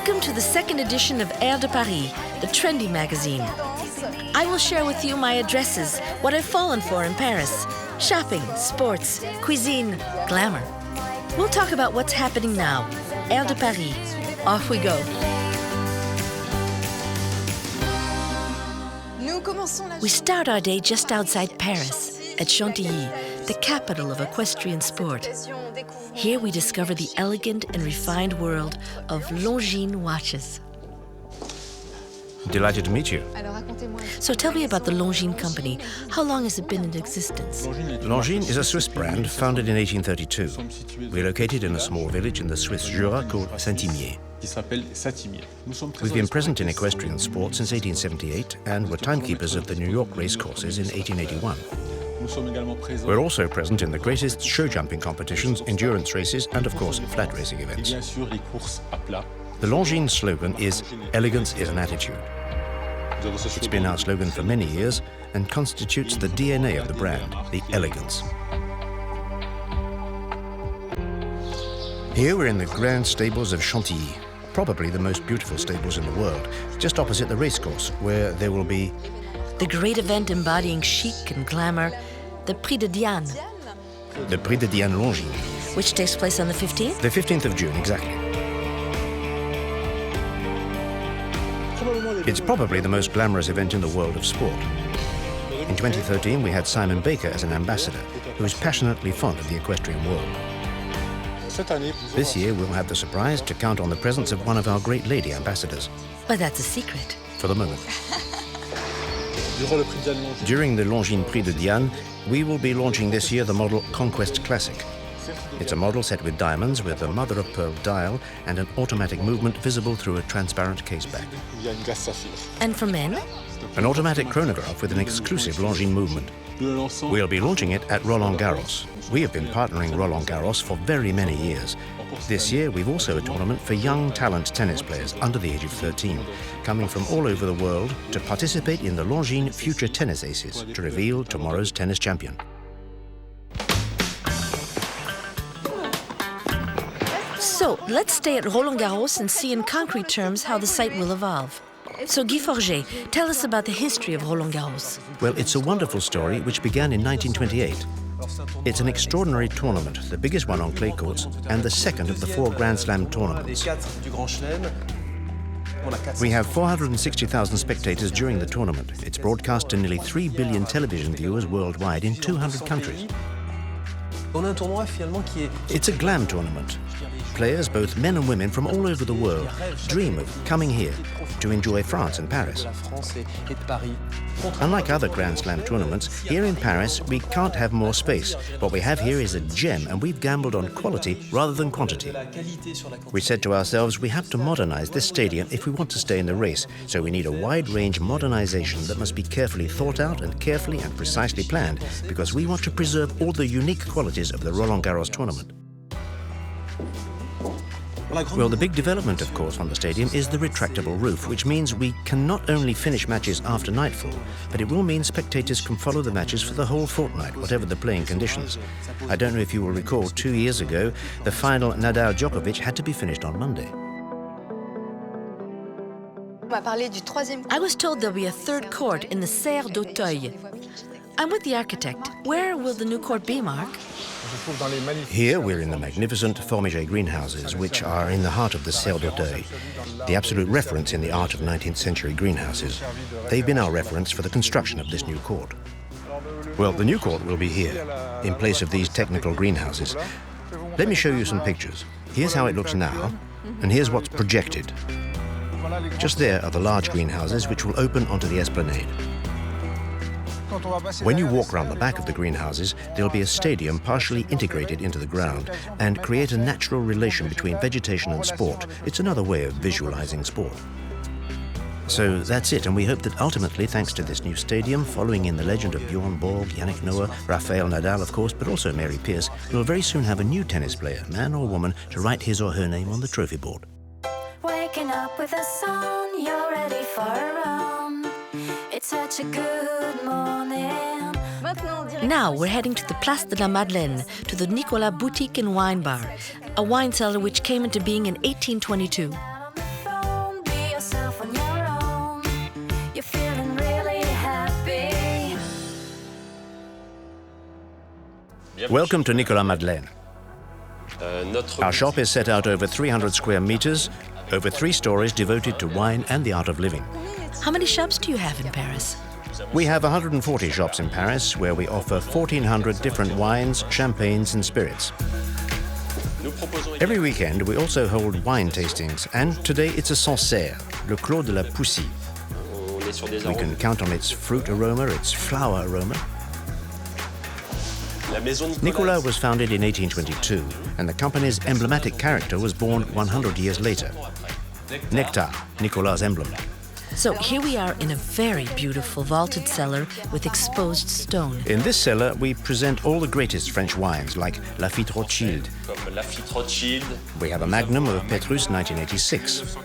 Welcome to the second edition of Air de Paris, the trendy magazine. I will share with you my addresses, what I've fallen for in Paris. Shopping, sports, cuisine, glamour. We'll talk about what's happening now. Air de Paris. Off we go. We start our day just outside Paris, at Chantilly, the capital of equestrian sport. Here we discover the elegant and refined world of Longines watches. Delighted to meet you. So tell me about the Longines company. How long has it been in existence? Longines is a Swiss brand founded in 1832. We're located in a small village in the Swiss Jura called Saint-Imier. We've been present in equestrian sport since 1878 and were timekeepers of the New York race courses in 1881. We're also present in the greatest show jumping competitions, endurance races, and of course, flat racing events. The Longines slogan is "Elegance is an attitude." It's been our slogan for many years and constitutes the DNA of the brand, the elegance. Here we're in the grand stables of Chantilly, probably the most beautiful stables in the world, just opposite the racecourse, where there will be the great event embodying chic and glamour, the Prix de Diane. The Prix de Diane Longines. Which takes place on the 15th? The 15th of June, exactly. It's probably the most glamorous event in the world of sport. In 2013, we had Simon Baker as an ambassador, who is passionately fond of the equestrian world. This year, we'll have the surprise to count on the presence of one of our great lady ambassadors. But that's a secret. For the moment. During the Longines Prix de Diane, we will be launching this year the model Conquest Classic. It's a model set with diamonds with a mother-of-pearl dial and an automatic movement visible through a transparent caseback. And for men? An automatic chronograph with an exclusive Longines movement. We'll be launching it at Roland Garros. We have been partnering Roland Garros for very many years. This year, we've also a tournament for young talent tennis players under the age of 13, coming from all over the world to participate in the Longines Future Tennis Aces to reveal tomorrow's tennis champion. So, let's stay at Roland Garros and see in concrete terms how the site will evolve. So, Guy Forget, tell us about the history of Roland Garros. Well, it's a wonderful story which began in 1928. It's an extraordinary tournament, the biggest one on clay courts, and the second of the 4 Grand Slam tournaments. We have 460,000 spectators during the tournament. It's broadcast to nearly 3 billion television viewers worldwide in 200 countries. It's a glam tournament. Players, both men and women from all over the world, dream of coming here to enjoy France and Paris. Unlike other Grand Slam tournaments, here in Paris we can't have more space. What we have here is a gem, and we've gambled on quality rather than quantity. We said to ourselves we have to modernize this stadium if we want to stay in the race, so we need a wide-range modernization that must be carefully thought out and carefully and precisely planned, because we want to preserve all the unique qualities of the Roland Garros tournament. Well, the big development, of course, on the stadium is the retractable roof, which means we can not only finish matches after nightfall, but it will mean spectators can follow the matches for the whole fortnight, whatever the playing conditions. I don't know if you will recall, 2 years ago, the final Nadal-Djokovic had to be finished on Monday. I was told there'll be a third court in the Serre d'Auteuil. I'm with the architect. Where will the new court be, Marc? Here we're in the magnificent Formigé greenhouses, which are in the heart of the Serre d'Auteuil, the absolute reference in the art of 19th century greenhouses. They've been our reference for the construction of this new court. Well, the new court will be here, in place of these technical greenhouses. Let me show you some pictures. Here's how it looks now, and here's what's projected. Just there are the large greenhouses which will open onto the esplanade. When you walk around the back of the greenhouses, there'll be a stadium partially integrated into the ground and create a natural relation between vegetation and sport. It's another way of visualizing sport. So that's it, and we hope that ultimately, thanks to this new stadium, following in the legend of Bjorn Borg, Yannick Noah, Rafael Nadal, of course, but also Mary Pierce, we'll very soon have a new tennis player, man or woman, to write his or her name on the trophy board. Waking up with the sun, you're ready for a run. It's such a good morning. Now we're heading to the Place de la Madeleine, to the Nicolas Boutique and Wine Bar, a wine cellar which came into being in 1822. Welcome to Nicolas Madeleine. Our shop is set out over 300 square meters, over 3 stories devoted to wine and the art of living. How many shops do you have in Paris? We have 140 shops in Paris where we offer 1,400 different wines, champagnes and spirits. Every weekend we also hold wine tastings, and today it's a Sancerre, Le Clos de la Poussy. We can count on its fruit aroma, its flower aroma. Nicolas was founded in 1822, and the company's emblematic character was born 100 years later. Nectar, Nicolas' emblem. So here we are in a very beautiful vaulted cellar with exposed stone. In this cellar, we present all the greatest French wines, like Lafite Rothschild. We have a Magnum of Petrus 1986.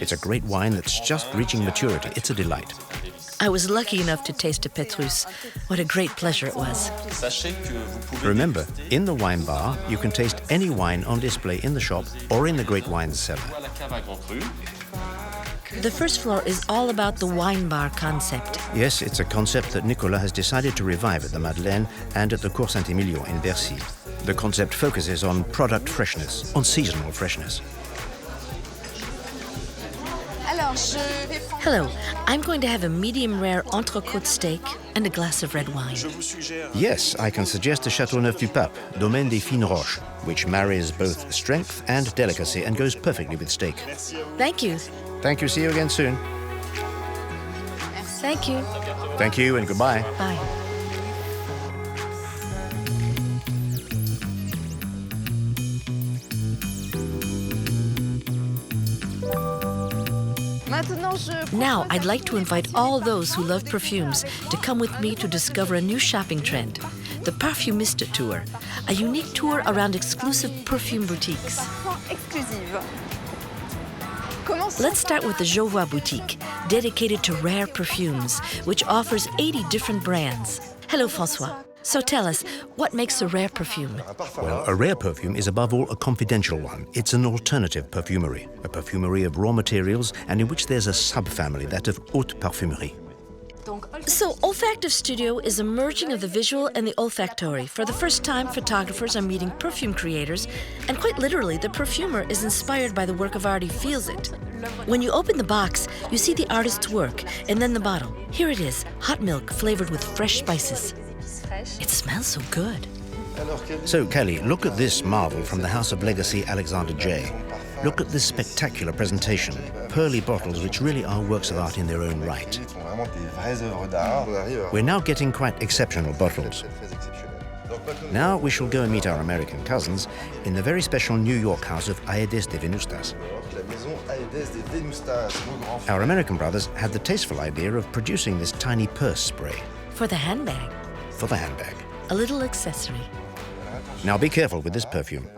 It's a great wine that's just reaching maturity. It's a delight. I was lucky enough to taste a Petrus. What a great pleasure it was. Remember, in the wine bar, you can taste any wine on display in the shop or in the Great Wine Cellar. The first floor is all about the wine bar concept. Yes, it's a concept that Nicolas has decided to revive at the Madeleine and at the Cours Saint-Émilion in Bercy. The concept focuses on product freshness, on seasonal freshness. Hello, I'm going to have a medium rare entrecôte steak and a glass of red wine. Yes, I can suggest a Châteauneuf-du-Pape, Domaine des Fines Roches, which marries both strength and delicacy and goes perfectly with steak. Thank you. Thank you. See you again soon. Thank you. Thank you and goodbye. Bye. Now, I'd like to invite all those who love perfumes to come with me to discover a new shopping trend, the Parfumista Tour, a unique tour around exclusive perfume boutiques. Let's start with the Jovois boutique, dedicated to rare perfumes, which offers 80 different brands. Hello, François. So tell us, what makes a rare perfume? Well, a rare perfume is above all a confidential one. It's an alternative perfumery, a perfumery of raw materials and in which there's a subfamily, that of haute parfumerie. So, olfactive studio is a merging of the visual and the olfactory. For the first time, photographers are meeting perfume creators, and quite literally, the perfumer is inspired by the work of art. He feels it. When you open the box, you see the artist's work, and then the bottle. Here it is, hot milk flavored with fresh spices. It smells so good. So, Kelly, look at this marvel from the House of Legacy Alexander J. Look at this spectacular presentation. Pearly bottles which really are works of art in their own right. We're now getting quite exceptional bottles. Now we shall go and meet our American cousins in the very special New York house of Aedes de Venustas. Our American brothers had the tasteful idea of producing this tiny purse spray. For the handbag. For the handbag. A little accessory. Now be careful with this perfume.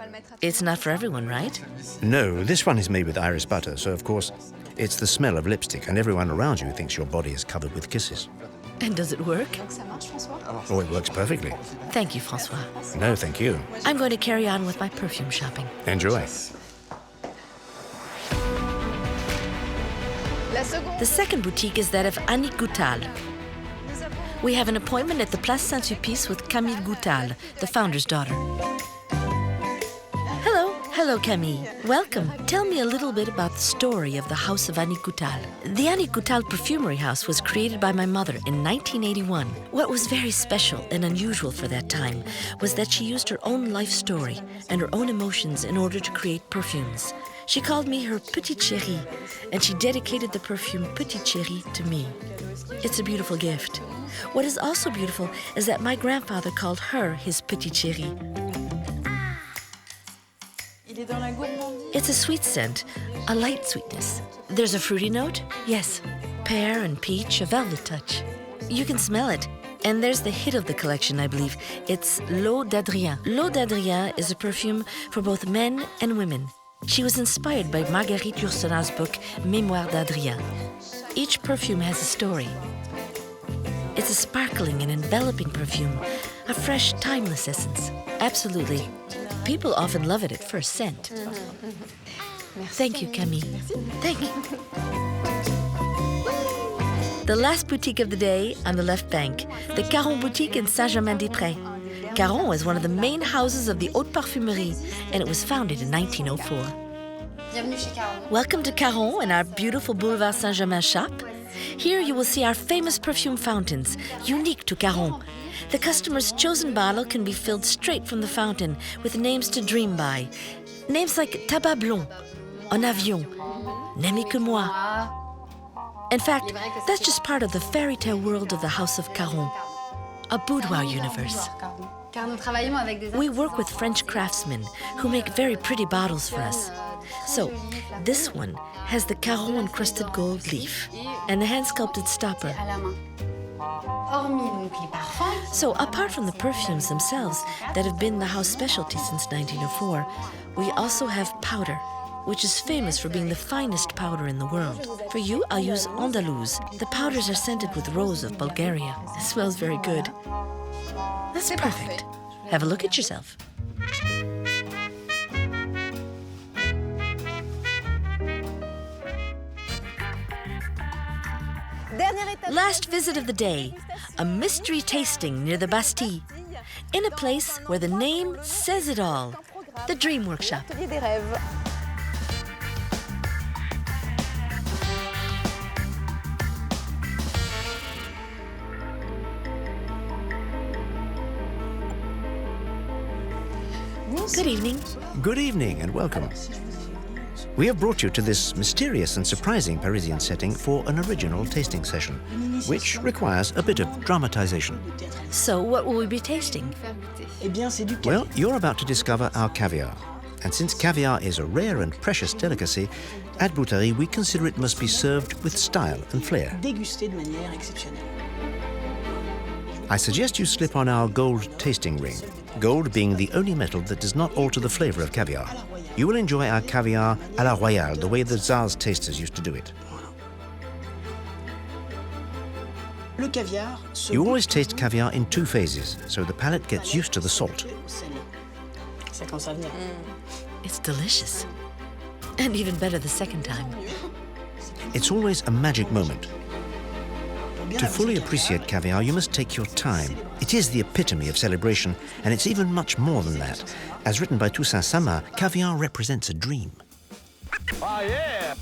It's not for everyone, right? No, this one is made with iris butter, so of course it's the smell of lipstick and everyone around you thinks your body is covered with kisses. And does it work? Oh, it works perfectly. Thank you, François. No, thank you. I'm going to carry on with my perfume shopping. Enjoy. The second boutique is that of Annick Goutal. We have an appointment at the Place Saint-Sulpice with Camille Goutal, the founder's daughter. Hello, Camille. Welcome. Tell me a little bit about the story of the house of Annick Goutal. The Annick Goutal Perfumery House was created by my mother in 1981. What was very special and unusual for that time was that she used her own life story and her own emotions in order to create perfumes. She called me her Petite Chérie, and she dedicated the perfume Petite Chérie to me. It's a beautiful gift. What is also beautiful is that my grandfather called her his Petite Chérie. It's a sweet scent, a light sweetness. There's a fruity note, yes, pear and peach, a velvet touch. You can smell it. And there's the hit of the collection, I believe. It's L'Eau d'Adrien. L'Eau d'Adrien is a perfume for both men and women. She was inspired by Marguerite Yourcenat's book, Mémoire d'Adrien. Each perfume has a story. It's a sparkling and enveloping perfume, a fresh, timeless essence. Absolutely. People often love it at first scent. Thank you, Camille. Thank you. The last boutique of the day on the left bank, the Caron Boutique in Saint-Germain-des-Prés. Caron is one of the main houses of the Haute Parfumerie, and it was founded in 1904. Welcome to Caron and our beautiful Boulevard Saint-Germain shop. Here you will see our famous perfume fountains, unique to Caron. The customer's chosen bottle can be filled straight from the fountain with names to dream by. Names like Tabac Blond, En Avion, N'aimez que moi. In fact, that's just part of the fairy tale world of the House of Caron, a boudoir universe. We work with French craftsmen who make very pretty bottles for us. So, this one has the Caron encrusted gold leaf and the hand-sculpted stopper. So, apart from the perfumes themselves that have been the house specialty since 1904, we also have powder, which is famous for being the finest powder in the world. For you, I'll use Andalouse. The powders are scented with rose of Bulgaria. It smells very good. That's perfect. Have a look at yourself. Last visit of the day, a mystery tasting near the Bastille, in a place where the name says it all, the Dream Workshop. Good evening. Good evening and welcome. We have brought you to this mysterious and surprising Parisian setting for an original tasting session, which requires a bit of dramatization. So, what will we be tasting? Well, you're about to discover our caviar. And since caviar is a rare and precious delicacy, at Bouterie we consider it must be served with style and flair. I suggest you slip on our gold tasting ring, gold being the only metal that does not alter the flavor of caviar. You will enjoy our caviar à la royale, the way the Tsar's tasters used to do it. You always taste caviar in two phases, so the palate gets used to the salt. It's delicious. And even better the second time. It's always a magic moment. To fully appreciate caviar, you must take your time. It is the epitome of celebration, and it's even much more than that. As written by Toussaint Sama, caviar represents a dream. Ah yeah!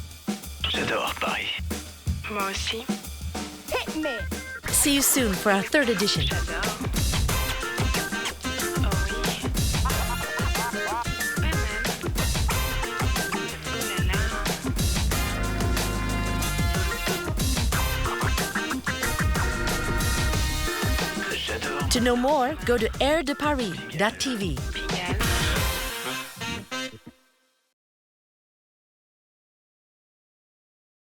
J'adore Paris. Moi aussi. See you soon for our third edition. To know more, go to airdeparis.tv.